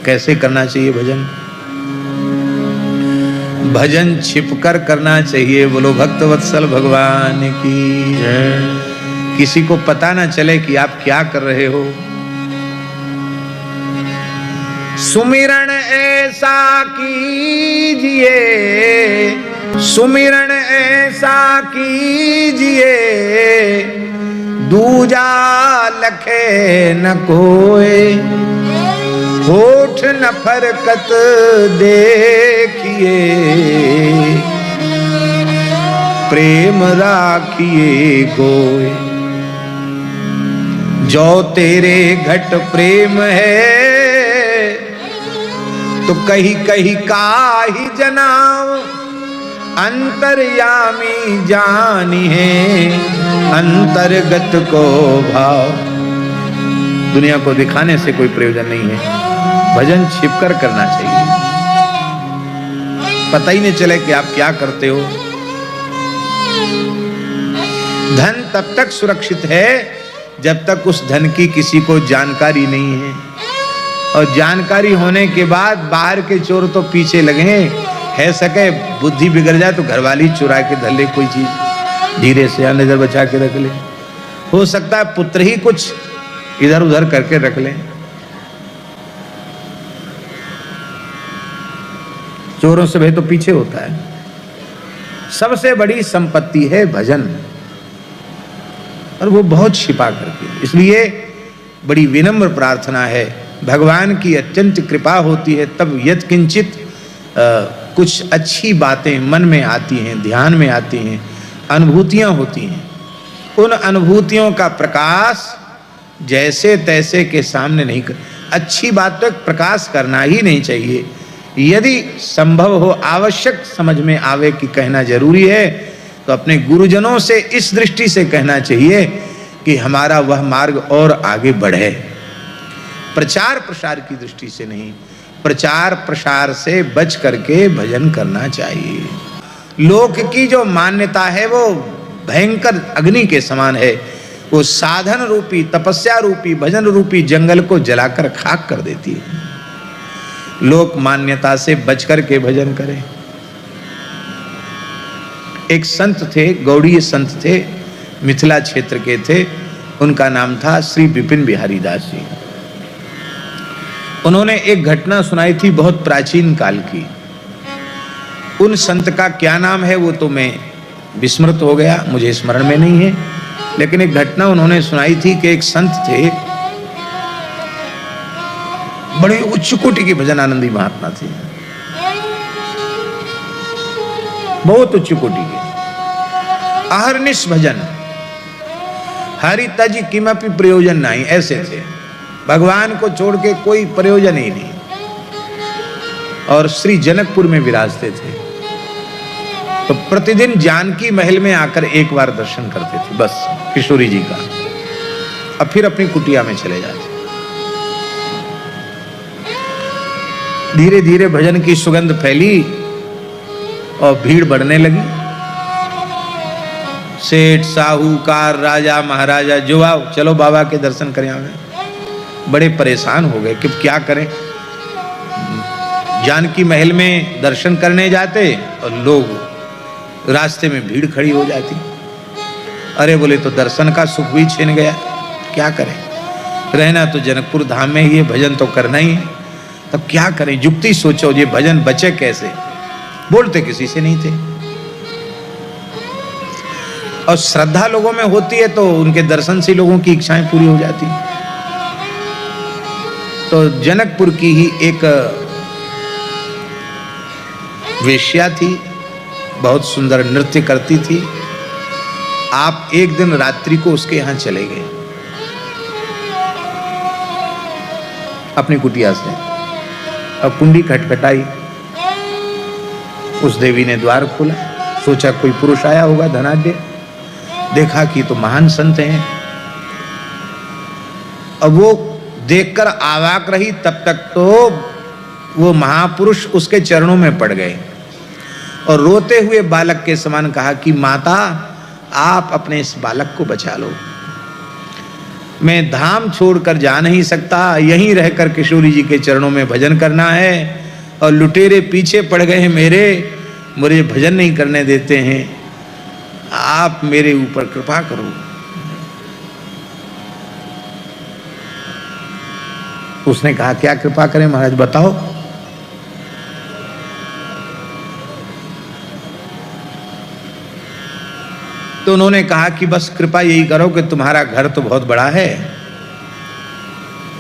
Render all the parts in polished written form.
कैसे करना चाहिए भजन? भजन छिपकर करना चाहिए। बोलो भक्तवत्सल भगवान की जय। किसी को पता ना चले कि आप क्या कर रहे हो। सुमिरन ऐसा कीजिए, सुमिरन ऐसा कीजिए, दूजा लखे न कोय, होठ न फरकत देखिए, प्रेम राखिए गोय। जो तेरे घट प्रेम है, तो कहीं कहीं काहि जनाओ, अंतर्यामी जानी है, अंतर्गत को भाव। दुनिया को दिखाने से कोई प्रयोजन नहीं है, भजन छिपकर करना चाहिए। पता ही नहीं चले कि आप क्या करते हो। धन तब तक सुरक्षित है जब तक उस धन की किसी को जानकारी नहीं है, और जानकारी होने के बाद बाहर के चोर तो पीछे लगे, है सके बुद्धि बिगड़ जाए तो घरवाली चुरा के धर ले कोई चीज, धीरे से नजर बचा के रख ले। हो सकता है पुत्र ही कुछ इधर उधर करके रख ले। चोरों से भाई तो पीछे होता है। सबसे बड़ी संपत्ति है भजन, और वो बहुत छिपा करके। इसलिए बड़ी विनम्र प्रार्थना है, भगवान की अत्यंत कृपा होती है तब यत् किंचित कुछ अच्छी बातें मन में आती हैं, ध्यान में आती हैं, अनुभूतियां होती हैं। उन अनुभूतियों का प्रकाश जैसे तैसे के सामने नहीं कर, अच्छी बात तो प्रकाश करना ही नहीं चाहिए। यदि संभव हो, आवश्यक समझ में आवे कि कहना जरूरी है, तो अपने गुरुजनों से इस दृष्टि से कहना चाहिए कि हमारा वह मार्ग और आगे बढ़े। प्रचार प्रसार की दृष्टि से नहीं, प्रचार प्रसार से बच करके भजन करना चाहिए। लोक की जो मान्यता है वो भयंकर अग्नि के समान है, वो साधन रूपी, तपस्या रूपी, भजन रूपी जंगल को जलाकर खाक कर देती है। लोक मान्यता से बच करके भजन करें। एक संत थे, गौड़ीय संत थे, मिथिला क्षेत्र के थे, उनका नाम था श्री विपिन बिहारी दास जी। उन्होंने एक घटना सुनाई थी बहुत प्राचीन काल की। उन संत का क्या नाम है वो तो मैं विस्मृत हो गया, मुझे स्मरण में नहीं है, लेकिन एक घटना उन्होंने सुनाई थी कि एक संत थे, बड़े उच्च कोटि के भजन आनंदी महात्मा थे, बहुत उच्च कोटि के, अहर्निश भजन, हरि तज किमपि प्रयोजन नहीं, ऐसे थे। भगवान को छोड़ के कोई प्रयोजन ही नहीं। और श्री जनकपुर में विराजते थे, तो प्रतिदिन जानकी महल में आकर एक बार दर्शन करते थे बस किशोरी जी का, अब फिर अपनी कुटिया में चले जाते। धीरे धीरे भजन की सुगंध फैली और भीड़ बढ़ने लगी। सेठ, साहूकार, राजा, महाराजा जो आओ, चलो बाबा के दर्शन करें। आवे बड़े परेशान हो गए कि क्या करें। जानकी महल में दर्शन करने जाते और लोग रास्ते में भीड़ खड़ी हो जाती। अरे बोले तो दर्शन का सुख भी छिन गया, क्या करें। रहना तो जनकपुर धाम में ही है, भजन तो करना ही है, तब क्या करें। युक्ति सोचो, ये भजन बचे कैसे। बोलते किसी से नहीं थे, और श्रद्धा लोगों में होती है तो उनके दर्शन से लोगों की इच्छाएं पूरी हो जाती। तो जनकपुर की ही एक वेश्या थी, बहुत सुंदर नृत्य करती थी। आप एक दिन रात्रि को उसके यहां चले गए अपनी कुटिया से। अब कुंडी खटखटाई, उस देवी ने द्वार खोला, सोचा कोई पुरुष आया होगा धनाढ्य, देखा कि तो महान संत हैं। अब वो देखकर आवाक रही, तब तक तो वो महापुरुष उसके चरणों में पड़ गए और रोते हुए बालक के समान कहा कि माता आप अपने इस बालक को बचा लो। मैं धाम छोड़कर जा नहीं सकता, यहीं रहकर किशोरी जी के चरणों में भजन करना है। और लुटेरे पीछे पड़ गए हैं मेरे, मुझे भजन नहीं करने देते हैं, आप मेरे ऊपर कृपा करो। उसने कहा क्या कृपा करें महाराज, बताओ। तो उन्होंने कहा कि बस कृपा यही करो कि तुम्हारा घर तो बहुत बड़ा है,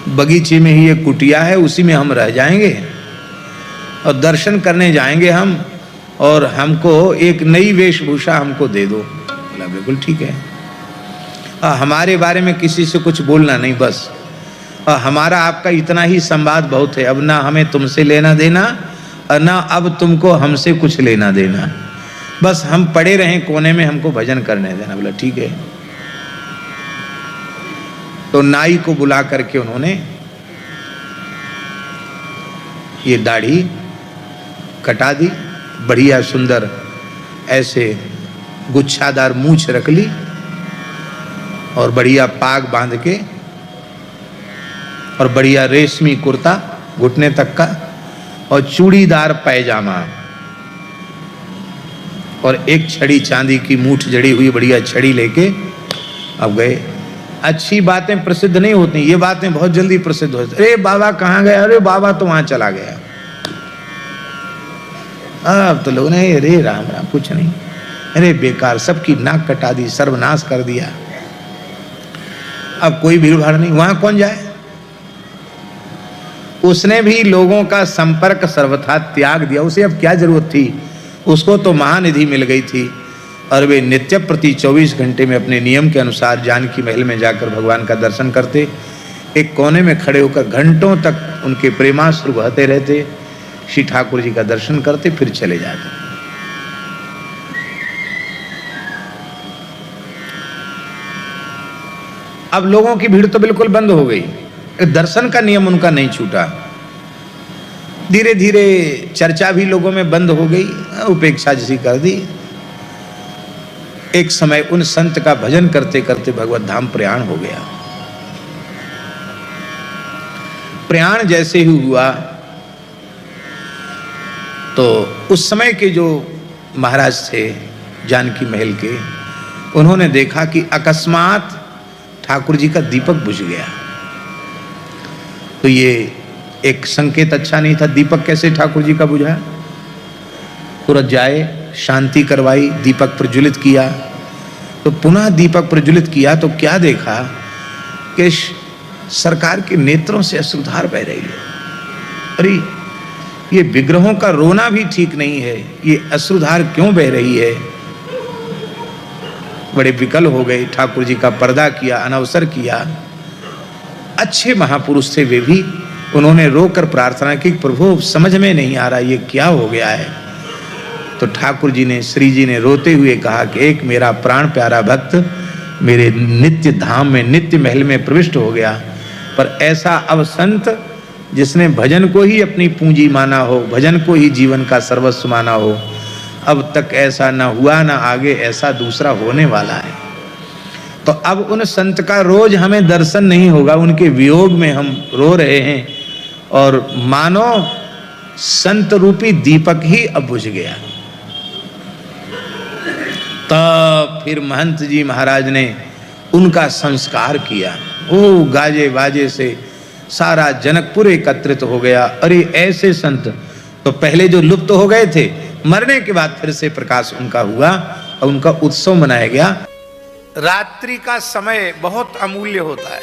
बगीचे में ही एक कुटिया है, उसी में हम रह जाएंगे और दर्शन करने जाएंगे हम, और हमको एक नई वेशभूषा हमको दे दो। बोला बिल्कुल ठीक है, हमारे बारे में किसी से कुछ बोलना नहीं, बस हमारा आपका इतना ही संवाद बहुत है, अब ना हमें तुमसे लेना देना और ना अब तुमको हमसे कुछ लेना देना, बस हम पड़े रहें कोने में, हमको भजन करने देना। बोला ठीक है। तो नाई को बुला करके उन्होंने ये दाढ़ी कटा दी, बढ़िया सुंदर ऐसे गुच्छादार मूछ रख ली और बढ़िया पाग बांध के और बढ़िया रेशमी कुर्ता घुटने तक का और चूड़ीदार पैजामा और एक छड़ी चांदी की मूठ जड़ी हुई बढ़िया छड़ी लेके अब गए। अच्छी बातें प्रसिद्ध नहीं होती, ये बातें बहुत जल्दी प्रसिद्ध होती। अरे बाबा कहाँ गए, अरे बाबा तो वहां चला गया। अब तो लोग ने अरे राम राम कुछ नहीं, अरे बेकार, सबकी नाक कटा दी, सर्वनाश कर दिया, अब कोई भीड़ भाड़ नहीं, वहां कौन जाए। उसने भी लोगों का संपर्क सर्वथा त्याग दिया, उसे अब क्या जरूरत थी, उसको तो महानिधि मिल गई थी और वे नित्य प्रति 24 घंटे में अपने नियम के अनुसार जानकी महल में जाकर भगवान का दर्शन करते, एक कोने में खड़े होकर घंटों तक उनके प्रेमाश्रु बहते रहते, श्री ठाकुर जी का दर्शन करते, फिर चले जाते। अब लोगों की भीड़ तो बिल्कुल बंद हो गई, दर्शन का नियम उनका नहीं छूटा। धीरे धीरे चर्चा भी लोगों में बंद हो गई, उपेक्षा जैसी कर दी। एक समय उन संत का भजन करते करते भगवत धाम प्रयाण हो गया। प्रयाण जैसे ही हुआ तो उस समय के जो महाराज थे जानकी महल के, उन्होंने देखा कि अकस्मात ठाकुर जी का दीपक बुझ गया। तो ये एक संकेत अच्छा नहीं था। दीपक कैसे ठाकुर जी का बुझा? तुरंत जाए, शांति करवाई, दीपक प्रज्वलित किया। तो पुनः दीपक प्रज्वलित किया तो क्या देखा कि सरकार के नेत्रों से अश्रुधार बह रही है। अरे ये विग्रहों का रोना भी ठीक नहीं है, ये अश्रुधार क्यों बह रही है? बड़े विकल हो गए, ठाकुर जी का पर्दा किया, अनवसर किया। अच्छे महापुरुष थे वे भी, उन्होंने रोकर प्रार्थना की, प्रभु समझ में नहीं आ रहा ये क्या हो गया है। तो ठाकुर जी ने, श्री जी ने रोते हुए कहा कि एक मेरा प्राण प्यारा भक्त मेरे नित्य धाम में, नित्य महल में प्रविष्ट हो गया, पर ऐसा अब संत जिसने भजन को ही अपनी पूंजी माना हो, भजन को ही जीवन का सर्वस्व माना हो, अब तक ऐसा ना हुआ, ना आगे ऐसा दूसरा होने वाला है। तो अब उन संत का रोज हमें दर्शन नहीं होगा, उनके वियोग में हम रो रहे हैं और मानो संत रूपी दीपक ही अब बुझ गया। तब फिर महंत जी महाराज ने उनका संस्कार किया। ओ गाजे बाजे से सारा जनकपुर एकत्रित हो गया। अरे ऐसे संत तो पहले जो लुप्त हो गए थे, मरने के बाद फिर से प्रकाश उनका हुआ और उनका उत्सव मनाया गया। रात्रि का समय बहुत अमूल्य होता है।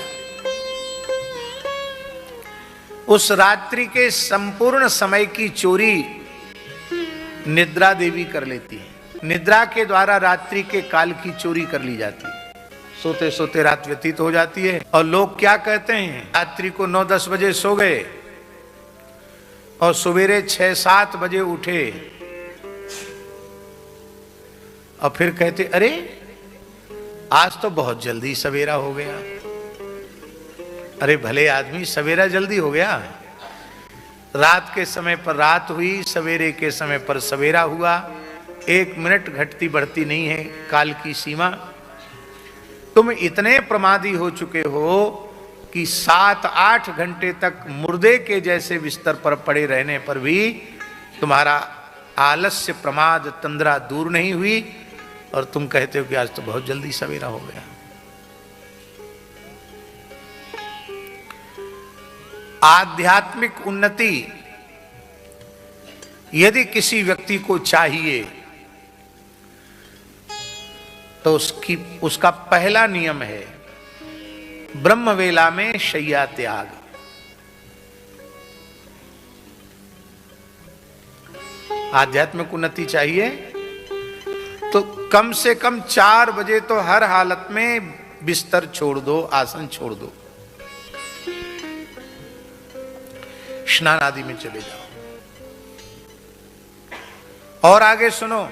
उस रात्रि के संपूर्ण समय की चोरी निद्रा देवी कर लेती है। निद्रा के द्वारा रात्रि के काल की चोरी कर ली जाती है। सोते सोते रात व्यतीत हो जाती है और लोग क्या कहते हैं, रात्रि को 9-10 बजे सो गए और सवेरे 6-7 बजे उठे और फिर कहते अरे आज तो बहुत जल्दी सवेरा हो गया। अरे भले आदमी, सवेरा जल्दी हो गया। रात के समय पर रात हुई, सवेरे के समय पर सवेरा हुआ। 1 मिनट घटती बढ़ती नहीं है काल की सीमा। तुम इतने प्रमादी हो चुके हो कि 7-8 घंटे तक मुर्दे के जैसे बिस्तर पर पड़े रहने पर भी तुम्हारा आलस्य, प्रमाद, तंद्रा दूर नहीं हुई और तुम कहते हो कि आज तो बहुत जल्दी सवेरा हो गया। आध्यात्मिक उन्नति यदि किसी व्यक्ति को चाहिए तो उसका पहला नियम है ब्रह्मवेला में शय्या त्याग। आध्यात्मिक उन्नति चाहिए तो कम से कम 4 बजे तो हर हालत में बिस्तर छोड़ दो, आसन छोड़ दो, स्नान आदि में चले जाओ। और आगे सुनो,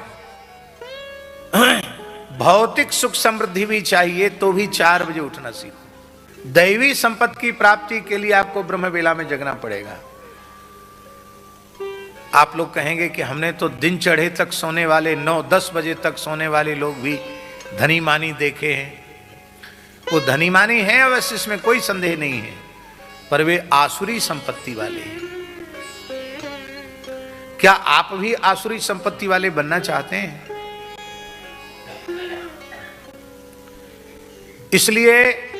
भौतिक सुख समृद्धि भी चाहिए तो भी 4 बजे उठना सीखो। दैवी संपत्ति की प्राप्ति के लिए आपको ब्रह्मवेला में जगना पड़ेगा। आप लोग कहेंगे कि हमने तो दिन चढ़े तक सोने वाले, 9-10 बजे तक सोने वाले लोग भी धनी मानी देखे हैं। वो धनी मानी है अवश्य, इसमें कोई संदेह नहीं है, पर वे आसुरी संपत्ति वाले हैं। क्या आप भी आसुरी संपत्ति वाले बनना चाहते हैं? इसलिए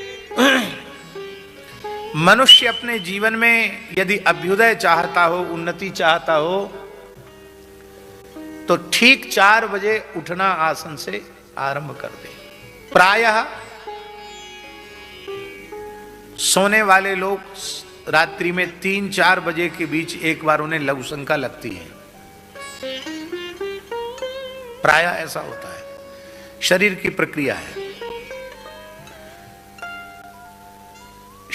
मनुष्य अपने जीवन में यदि अभ्युदय चाहता हो, उन्नति चाहता हो, तो ठीक 4 बजे उठना आसन से आरंभ कर दे। प्रायः सोने वाले लोग रात्रि में 3-4 बजे के बीच एक बार उन्हें लघु शंका लगती है। प्रायः ऐसा होता है, शरीर की प्रक्रिया है।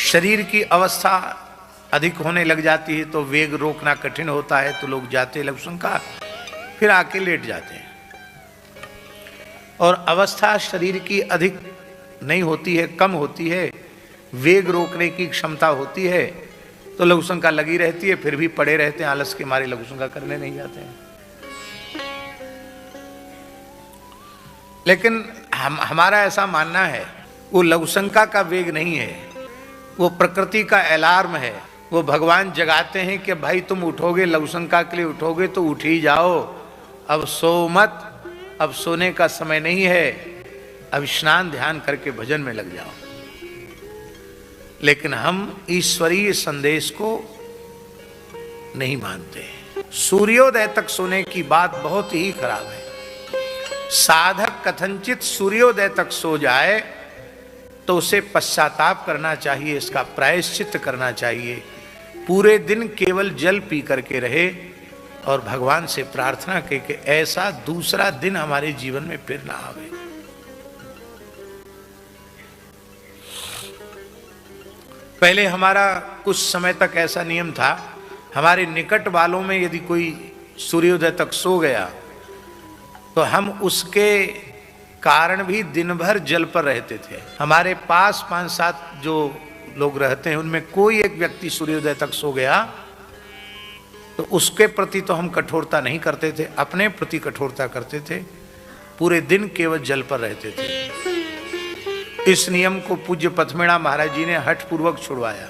शरीर की अवस्था अधिक होने लग जाती है तो वेग रोकना कठिन होता है, तो लोग जाते लघु शंका, फिर आके लेट जाते हैं। और अवस्था शरीर की अधिक नहीं होती है, कम होती है, वेग रोकने की क्षमता होती है, तो लघु शंका लगी रहती है, फिर भी पड़े रहते हैं, आलस के मारे लघु शंका करने नहीं जाते हैं। लेकिन हमारा ऐसा मानना है, वो लघु शंका का वेग नहीं है, वो प्रकृति का अलार्म है। वो भगवान जगाते हैं कि भाई तुम उठोगे, लघु शंका के लिए उठोगे तो उठ ही जाओ, अब सो मत, अब सोने का समय नहीं है, अब स्नान ध्यान करके भजन में लग जाओ। लेकिन हम ईश्वरीय संदेश को नहीं मानते। सूर्योदय तक सोने की बात बहुत ही खराब है। साधक कथनचित सूर्योदय तक सो जाए तो उसे पश्चाताप करना चाहिए, इसका प्रायश्चित करना चाहिए। पूरे दिन केवल जल पी करके रहे और भगवान से प्रार्थना करे कि ऐसा दूसरा दिन हमारे जीवन में फिर ना आवे। पहले हमारा कुछ समय तक ऐसा नियम था, हमारे निकट वालों में यदि कोई सूर्योदय तक सो गया तो हम उसके कारण भी दिन भर जल पर रहते थे। हमारे पास 5-7 जो लोग रहते हैं उनमें कोई एक व्यक्ति सूर्योदय तक सो गया तो उसके प्रति तो हम कठोरता नहीं करते थे, अपने प्रति कठोरता करते थे। पूरे दिन केवल जल पर रहते थे। इस नियम को पूज्य पथमेड़ा महाराज जी ने हठ पूर्वक छुड़वाया।